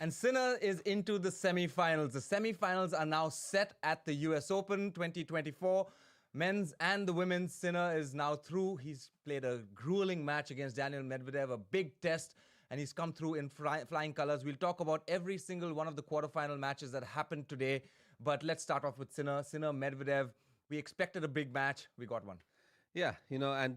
And Sinner is into the semi-finals. The semi-finals are now set at the US Open 2024. Men's and the women's. Sinner is now through. He's played a grueling match against Daniel Medvedev, a big test, and he's come through in flying colors. We'll talk about every single one of the quarterfinal matches that happened today. But let's start off with Sinner. Sinner, Medvedev. We expected a big match. We got one. Yeah, and I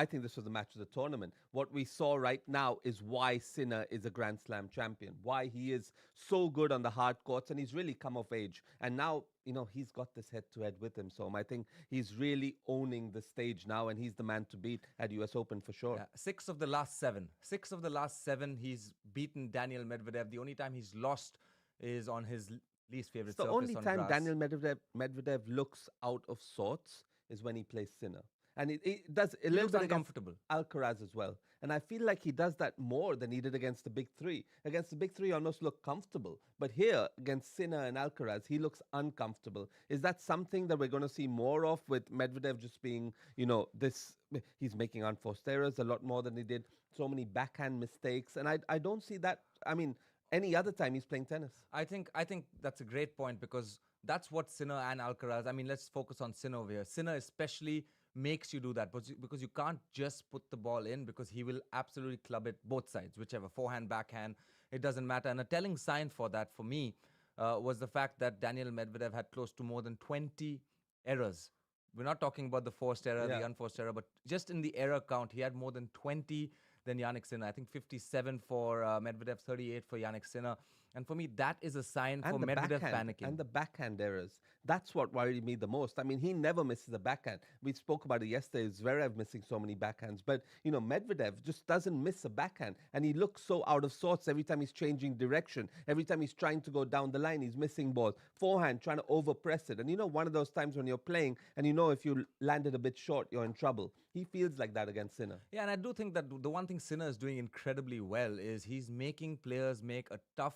think this was the match of the tournament. What we saw right now is why Sinner is a Grand Slam champion, why he is so good on the hard courts, and he's really come of age. And now, he's got this head to head with him. So I think he's really owning the stage now, and he's the man to beat at US Open for sure. Yeah, 6 of the last 7. 6 of the last 7, he's beaten Daniel Medvedev. The only time he's lost is on his least favorite It's the surface only on time grass. Daniel Medvedev looks out of sorts is when he plays Sinner. And it does a He little looks bit against uncomfortable. Alcaraz as well. And I feel like he does that more than he did against the big three. Against the big three, he almost looked comfortable. But here, against Sinner and Alcaraz, he looks uncomfortable. Is that something that we're going to see more of with Medvedev just being, he's making unforced errors a lot more than he did. So many backhand mistakes. And I don't see that, any other time he's playing tennis. I think that's a great point because that's what Sinner and Alcaraz. Let's focus on Sinner over here. Sinner especially makes you do that because you can't just put the ball in because he will absolutely club it both sides, whichever, forehand, backhand, it doesn't matter. And a telling sign for that for me was the fact that Daniel Medvedev had close to more than 20 errors. We're not talking about the forced error, Yeah. the unforced error, but just in the error count, he had more than 20 than Yannick Sinner. I think 57 for Medvedev, 38 for Yannick Sinner. And for me, that is a sign for Medvedev panicking. And the backhand errors. That's what worried me the most. He never misses a backhand. We spoke about it yesterday. Zverev missing so many backhands. But, Medvedev just doesn't miss a backhand. And he looks so out of sorts every time he's changing direction. Every time he's trying to go down the line, he's missing balls. Forehand, trying to overpress it. And, one of those times when you're playing and if you landed a bit short, you're in trouble. He feels like that against Sinner. Yeah, and I do think that the one thing Sinner is doing incredibly well is he's making players make a tough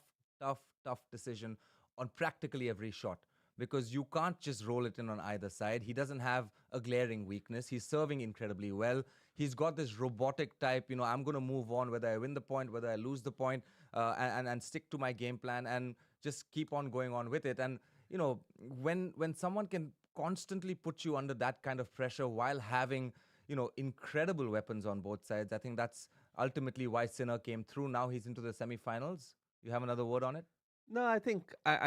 decision on practically every shot because you can't just roll it in on either side. He doesn't have a glaring weakness. He's serving incredibly well. He's got this robotic type, I'm going to move on whether I win the point, whether I lose the point, and stick to my game plan and just keep on going on with it. And, when someone can constantly put you under that kind of pressure while having incredible weapons on both sides. I think that's ultimately why Sinner came through. Now he's into the semifinals. You have another word on it? No, I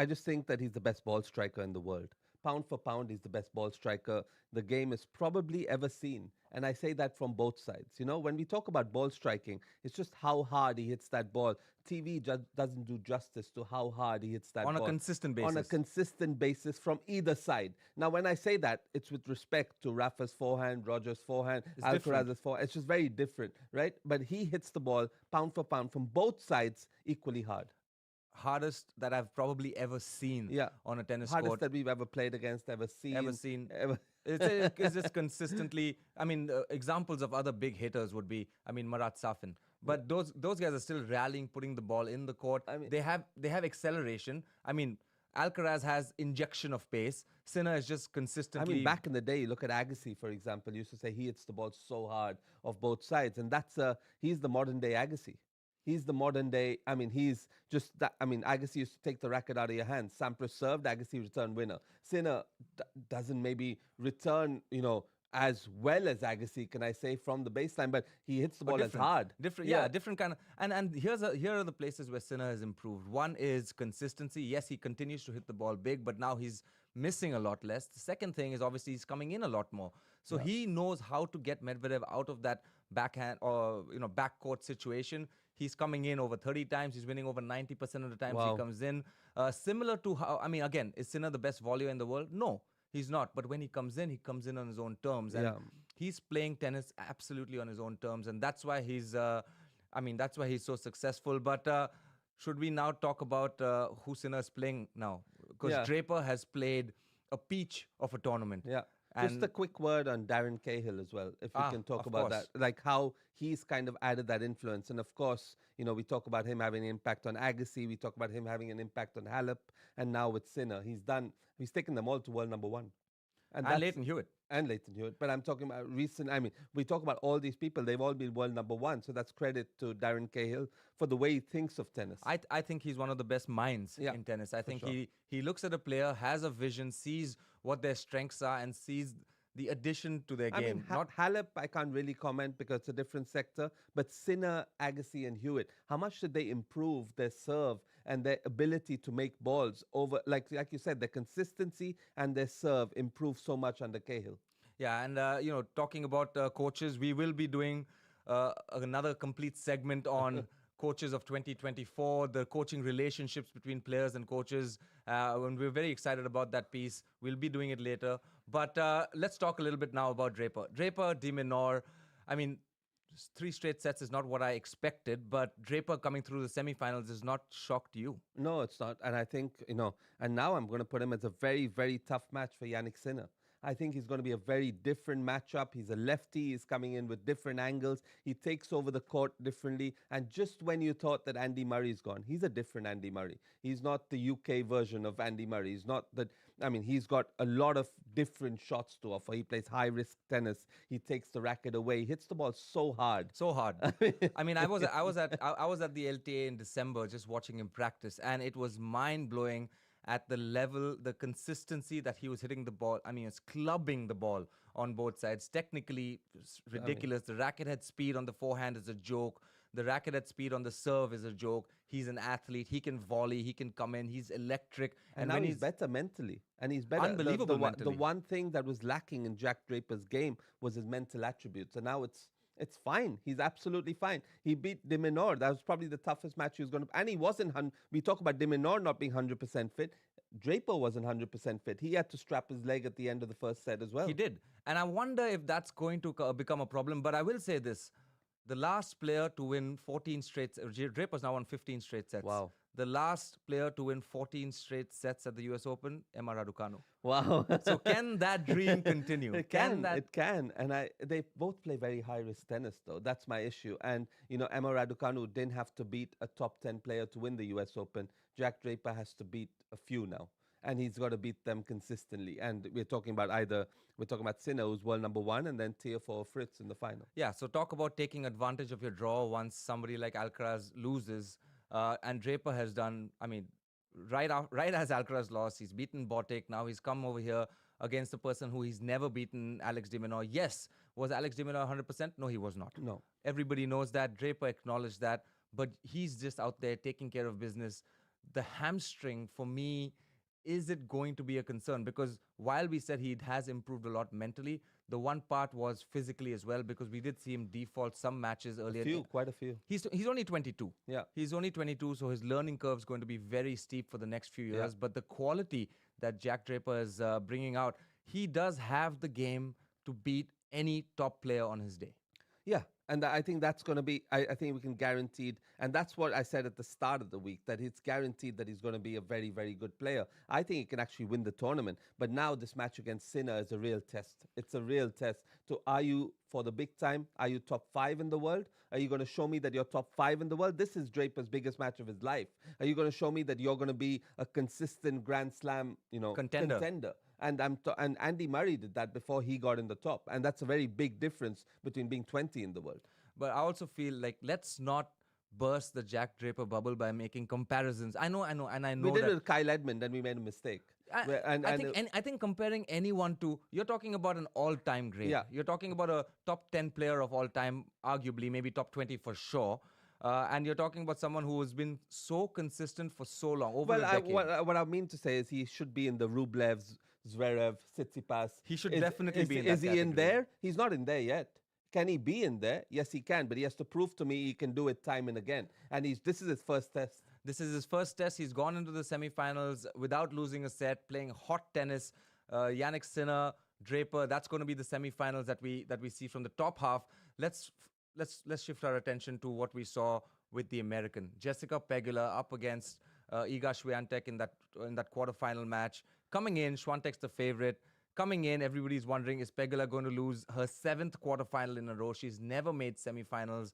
just think that he's the best ball striker in the world. Pound for pound, he's the best ball striker the game has probably ever seen. And I say that from both sides. When we talk about ball striking, it's just how hard he hits that ball. TV just doesn't do justice to how hard he hits that On ball. a consistent basis. On a consistent basis from either side. Now, when I say that, it's with respect to Rafa's forehand, Roger's forehand, Alcaraz's forehand. It's just very different, right? But he hits the ball pound for pound from both sides equally hard. Hardest that I've probably ever seen on a tennis Hardest court. that we've ever played against, ever seen. It's just consistently. Examples of other big hitters would be, Marat Safin. But those guys are still rallying, putting the ball in the court. They have acceleration. Alcaraz has injection of pace. Sinner is just consistently. Back in the day, look at Agassi, for example. Used to say he hits the ball so hard of both sides, and he's the modern day Agassi. He's the modern day. He's just that. Agassi used to take the racket out of your hands. Sampras served, Agassi returned winner. Sinner doesn't maybe return, as well as Agassi, can I say, from the baseline, but he hits the ball as hard. Different kind of. And here are the places where Sinner has improved. One is consistency. Yes, he continues to hit the ball big, but now he's missing a lot less. The second thing is obviously he's coming in a lot more. So he knows how to get Medvedev out of that backhand or backcourt situation. He's coming in over 30 times. He's winning over 90% of the times he comes in. Similar to how, again, is Sinner the best volleyer in the world? No, he's not. But when he comes in on his own terms. And he's playing tennis absolutely on his own terms. And that's why he's, that's why he's so successful. But should we now talk about who Sinner is playing now? Because Draper has played a peach of a tournament. Yeah. Just a quick word on Darren Cahill as well, if we can talk about that. Like how he's kind of added that influence. And of course, we talk about him having an impact on Agassi. We talk about him having an impact on Halep. And now with Sinner, he's taken them all to world number one. And And that's Leighton Hewitt. and Leighton Hewitt. But I'm talking about recent. I mean, we talk about all these people; they've all been world number one. So that's credit to Darren Cahill for the way he thinks of tennis. I think he's one of the best minds Yeah, in tennis. I for think sure. he looks at a player, has a vision, sees what their strengths are, and sees the addition to their I game. mean, Not Halep, I can't really comment because it's a different sector. But Sinner, Agassi, and Hewitt, how much did they improve their serve and their ability to make balls over? Like you said, their consistency and their serve improved so much under Cahill. Yeah, and talking about coaches, we will be doing another complete segment on coaches of 2024, the coaching relationships between players and coaches. And we're very excited about that piece. We'll be doing it later. But let's talk a little bit now about Draper. Draper, de Minaur. I mean, 3 straight sets is not what I expected, but Draper coming through the semifinals is not shocked you. No, it's not. And I think, and now I'm going to put him as a very, very tough match for Yannick Sinner. I think he's going to be a very different matchup. He's a lefty. He's coming in with different angles. He takes over the court differently. And just when you thought that Andy Murray's gone, he's a different Andy Murray. He's not the UK version of Andy Murray. He's not that. I mean, he's got a lot of different shots to offer. He plays high risk tennis. He takes the racket away. He hits the ball so hard. So hard. I mean, I was at the LTA in December just watching him practice, and it was mind blowing at the level, the consistency that he was hitting the ball. I mean, it's clubbing the ball on both sides. Technically, it's ridiculous. The racket head speed on the forehand is a joke. The racket head speed on the serve is a joke. He's an athlete. He can volley. He can come in. He's electric. And now when he's better mentally. And he's better. Unbelievable The mentally. one thing that was lacking in Jack Draper's game was his mental attributes. And now it's fine. He's absolutely fine. He beat de Minaur. That was probably the toughest match he was going to. And he wasn't. We talk about de Minaur not being 100% fit. Draper wasn't 100% fit. He had to strap his leg at the end of the first set as well. He did. And I wonder if that's going to become a problem. But I will say this. The last player to win 14 straight sets, Draper's now won 15 straight sets. Wow. The last player to win 14 straight sets at the US Open, Emma Raducanu. Wow. So can that dream continue? It can. It can. And they both play very high risk tennis, though. That's my issue. And, Emma Raducanu didn't have to beat a top 10 player to win the US Open. Jack Draper has to beat a few now. And he's got to beat them consistently. And we're talking about Sinner, who's world number one, and then Tiafoe Fritz in the final. Yeah, so talk about taking advantage of your draw once somebody like Alcaraz loses. And Draper has done, I mean, right as Alcaraz lost, he's beaten Botic. Now he's come over here against a person who he's never beaten, Alex de Minaur. Yes, was Alex de Minaur 100%? No, he was not. No. Everybody knows that. Draper acknowledged that. But he's just out there taking care of business. The hamstring, for me, is it going to be a concern? Because while we said he has improved a lot mentally, the one part was physically as well, because we did see him default some matches earlier. Quite a few. He's only 22. Yeah. He's only 22, so his learning curve is going to be very steep for the next few years. Yeah. But the quality that Jack Draper is bringing out, he does have the game to beat any top player on his day. Yeah, and I think that's going to be, I think we can guaranteed, and that's what I said at the start of the week, that it's guaranteed that he's going to be a very, very good player. I think he can actually win the tournament, but now this match against Sinner is a real test. It's a real test. So are you, for the big time, are you top 5 in the world? Are you going to show me that you're top 5 in the world? This is Draper's biggest match of his life. Are you going to show me that you're going to be a consistent Grand Slam, contender? And and Andy Murray did that before he got in the top. And that's a very big difference between being 20 in the world. But I also feel like let's not burst the Jack Draper bubble by making comparisons. I know, and I know we did that it with Kyle Edmund and we made a mistake. I think comparing anyone to, you're talking about an all-time great. Yeah. You're talking about a top 10 player of all time, arguably, maybe top 20 for sure. And you're talking about someone who has been so consistent for so long, over a decade. What I mean to say is he should be in the Rublev, Zverev, Tsitsipas. He should definitely be in that Is he in category. there? He's not in there yet. Can he be in there? Yes, he can, but he has to prove to me he can do it time and again. And this is his first test. This is his first test. He's gone into the semifinals without losing a set, playing hot tennis. Yannick Sinner, Draper, that's going to be the semifinals that we see from the top half. Let's shift our attention to what we saw with the American. Jessica Pegula up against Iga Swiatek in that quarterfinal match. Coming in, Swiatek's the favorite. Coming in, everybody's wondering, is Pegula going to lose her 7th quarterfinal in a row? She's never made semifinals.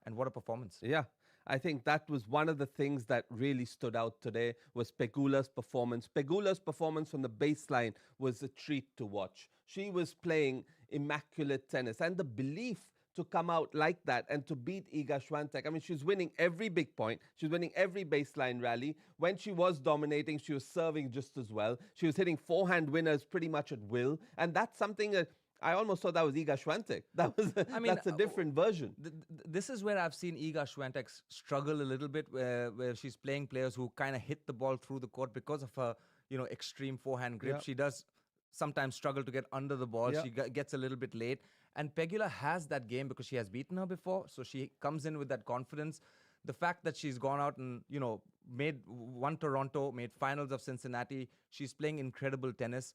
And what a performance. Yeah. I think that was one of the things that really stood out today was Pegula's performance. Pegula's performance from the baseline was a treat to watch. She was playing immaculate tennis, and the belief to come out like that and to beat Iga Swiatek. I mean, she's winning every big point. She's winning every baseline rally. When she was dominating, she was serving just as well. She was hitting forehand winners pretty much at will, and that's something that I almost thought that was Iga Swiatek. That was I mean, that's a different version. This is where I've seen Iga Swiatek struggle a little bit, where she's playing players who kind of hit the ball through the court because of her, extreme forehand grip. Yeah. She does sometimes struggle to get under the ball. Yeah. She gets a little bit late. And Pegula has that game because she has beaten her before. So she comes in with that confidence. The fact that she's gone out and, won Toronto, made finals of Cincinnati. She's playing incredible tennis.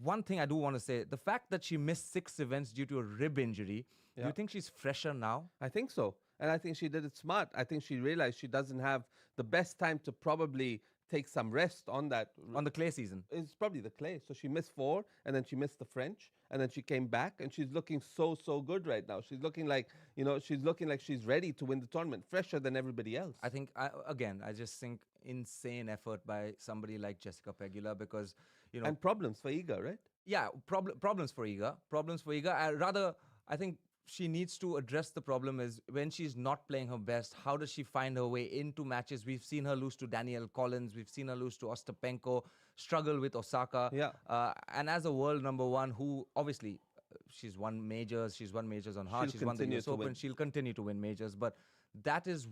One thing I do want to say, the fact that she missed 6 events due to a rib injury, do Yeah. you think she's fresher now? I think so. And I think she did it smart. I think she realized she doesn't have the best time to probably take some rest on that. On the clay season? It's probably the clay. So she missed 4, and then she missed the French, and then she came back, and she's looking so good right now. She's looking like, she's ready to win the tournament, fresher than everybody else. I think, I just think insane effort by somebody like Jessica Pegula because, And problems for Iga, right? yeah, problems for Iga. Problems for Iga. I think she needs to address the problem is when she's not playing her best, how does she find her way into matches? We've seen her lose to Danielle Collins. We've seen her lose to Ostapenko, struggle with Osaka. Yeah. And as a world number one, who obviously she's won majors on hard. She'll She's won the continue US to Open. win. She'll continue to win majors. But that is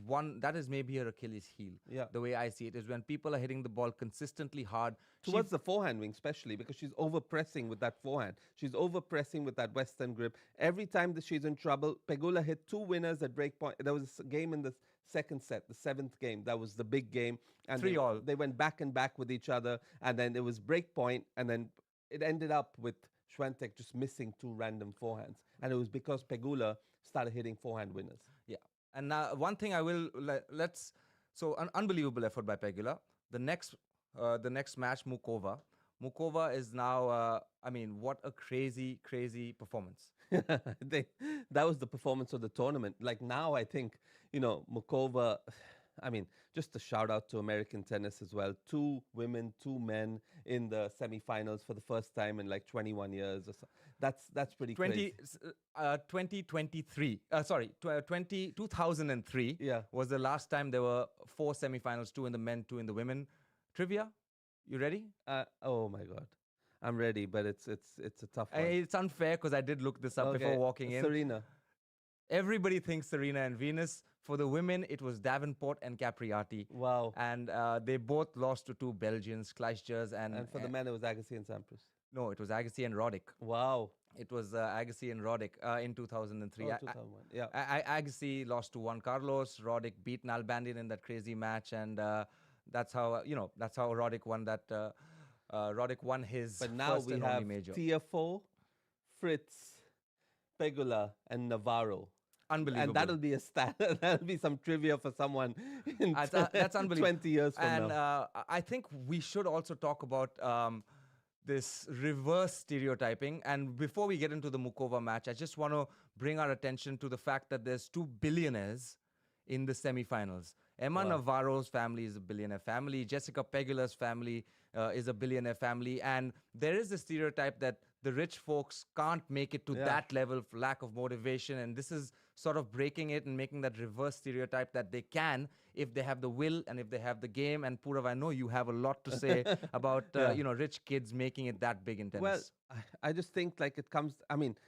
maybe her Achilles heel. Yeah. The way I see it is when people are hitting the ball consistently hard. Towards the forehand wing, especially because she's over pressing with that forehand. She's over pressing with that Western grip. Every time that she's in trouble, Pegula hit 2 winners at break point. There was a game in the second set, the 7th game. That was the big game. And 3-all. They went back and back with each other. And then it was break point. And then it ended up with Swiatek just missing 2 random forehands. And it was because Pegula started hitting forehand winners. Yeah. And now one thing I will an unbelievable effort by Pegula. The next match, Mukova. Mukova is now, what a crazy performance. That was the performance of the tournament. Like now, I think, Mukova, just a shout out to American tennis as well. 2 women, 2 men in the semifinals for the first time in like 21 years or so. That's pretty crazy. 2003 Yeah. was the last time there were 4 semifinals, 2 in the men, 2 in the women. Trivia, you ready? Oh my God. I'm ready, but it's a tough one. It's unfair because I did look this up before walking in. Serena. Everybody thinks Serena and Venus. For the women, it was Davenport and Capriati. Wow. And they both lost to 2 Belgians, Kleisters And for the men, it was Agassi and Sampras. No, it was Agassi and Roddick. Wow. It was Agassi and Roddick in 2003. Oh, 2001. Yeah. Agassi lost to Juan Carlos. Roddick beat Nalbandian in that crazy match, and that's how Roddick won that. Roddick won his But now first we and have only major. Tiafoe, Fritz, Pegula, and Navarro. Unbelievable. And that'll be a stat. That'll be some trivia for someone in That's unbelievable. 20 years from and now. I think we should also talk about this reverse stereotyping. And before we get into the Mukova match, I just want to bring our attention to the fact that there's 2 billionaires in the semifinals. Emma Wow. Navarro's family is a billionaire family. Jessica Pegula's family is a billionaire family. And there is a stereotype that the rich folks can't make it to Yeah. that level for lack of motivation. And this is sort of breaking it and making that reverse stereotype that they can if they have the will and if they have the game. And Purav, I know you have a lot to say about Yeah. rich kids making it that big in tennis. Well, I just think like it comes.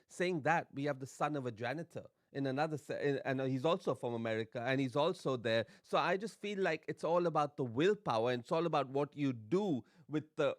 Saying that we have the son of a janitor in another, and he's also from America, and he's also there. So I just feel like it's all about the willpower, and it's all about what you do with the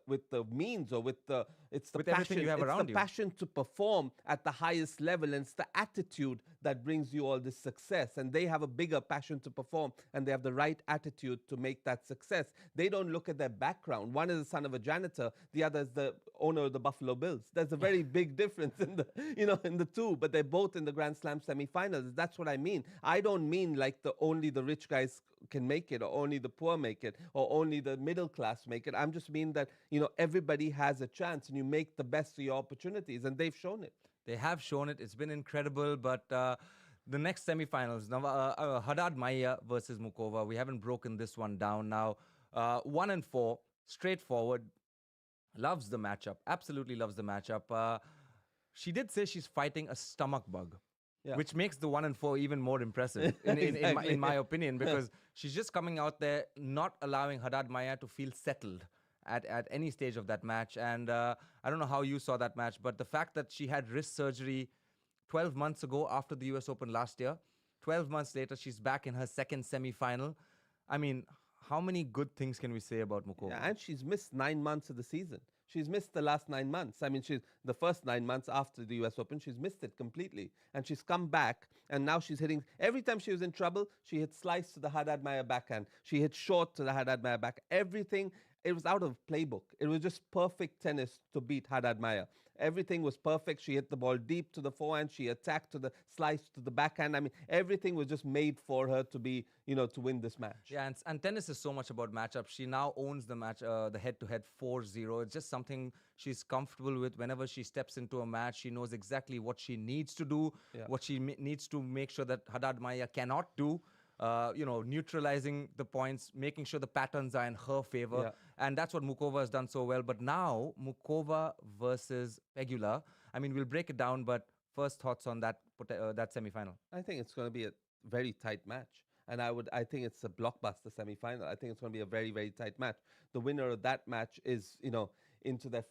means or with the With everything passion. you have It's around the you. passion to perform at the highest level, and it's the attitude that brings you all this success. And they have a bigger passion to perform, and they have the right attitude to make that success. They don't look at their background. One is the son of a janitor, the other is the owner of the Buffalo Bills. There's a very big difference in the two, but they're both in the Grand Slam semifinals. That's what I mean. I don't mean like only the rich guys can make it, or only the poor make it, or only the middle class make it. I'm just mean that everybody has a chance, and you make the best of your opportunities, and they've shown it. They have shown it. It's been incredible. But the next semi-finals. Now, Haddad Maia versus Mukova. We haven't broken this one down now. 1-4, straightforward. Loves the matchup. Absolutely loves the matchup. She did say she's fighting a stomach bug, Yeah. which makes the 1-4 even more impressive, in Exactly. my opinion, because she's just coming out there, not allowing Haddad Maia to feel settled at any stage of that match. And I don't know how you saw that match, but the fact that she had wrist surgery 12 months ago after the US Open last year, 12 months later, she's back in her second semi final. I mean, how many good things can we say about Mukova? Yeah, and she's missed 9 months of the season. She's missed the last 9 months. I mean, she's the first 9 months after the US Open, she's missed it completely. And she's come back, and now she's hitting. Every time she was in trouble, she hit slice to the Haddad Maia backhand. She hit short to the Haddad Maia back. Everything, it was out of playbook. It was just perfect tennis to beat Haddad Maia. Everything was perfect. She hit the ball deep to the forehand. She attacked to the slice to the backhand. I mean, everything was just made for her to be, to win this match. Yeah, and tennis is so much about matchups. She now owns the match, the head-to-head 4-0. It's just something she's comfortable with. Whenever she steps into a match, she knows exactly what she needs to do, Yeah. what she needs to make sure that Haddad Maia cannot do. Neutralizing the points, making sure the patterns are in her favor. Yeah. And that's what Mukova has done so well. But now, Mukova versus Pegula. I mean, we'll break it down, but first thoughts on that semi-final. I think it's going to be a very tight match. And I think it's a blockbuster semi-final. I think it's going to be a very, very tight match. The winner of that match is, into their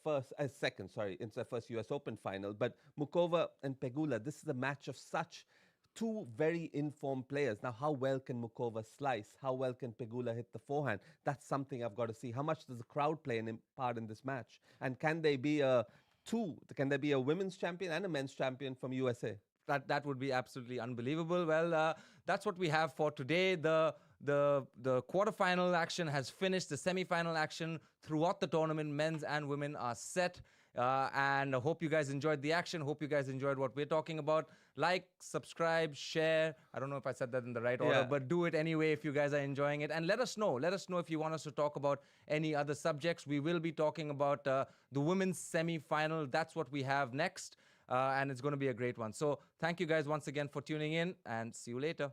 into their first US Open final. But Mukova and Pegula, this is a match of such two very informed players. Now, how well can Mukova slice? How well can Pegula hit the forehand? That's something I've got to see. How much does the crowd play a part in this match? And can they be can there be a women's champion and a men's champion from USA? That would be absolutely unbelievable. Well, that's what we have for today. The quarterfinal action has finished. The semi-final action throughout the tournament, men's and women, are set. And I hope you guys enjoyed the action. Hope you guys enjoyed what we're talking about. Like, subscribe, share. I don't know if I said that in the right order, Yeah. but do it anyway if you guys are enjoying it. And let us know. Let us know if you want us to talk about any other subjects. We will be talking about the women's semi-final. That's what we have next. And it's going to be a great one. So thank you guys once again for tuning in, and see you later.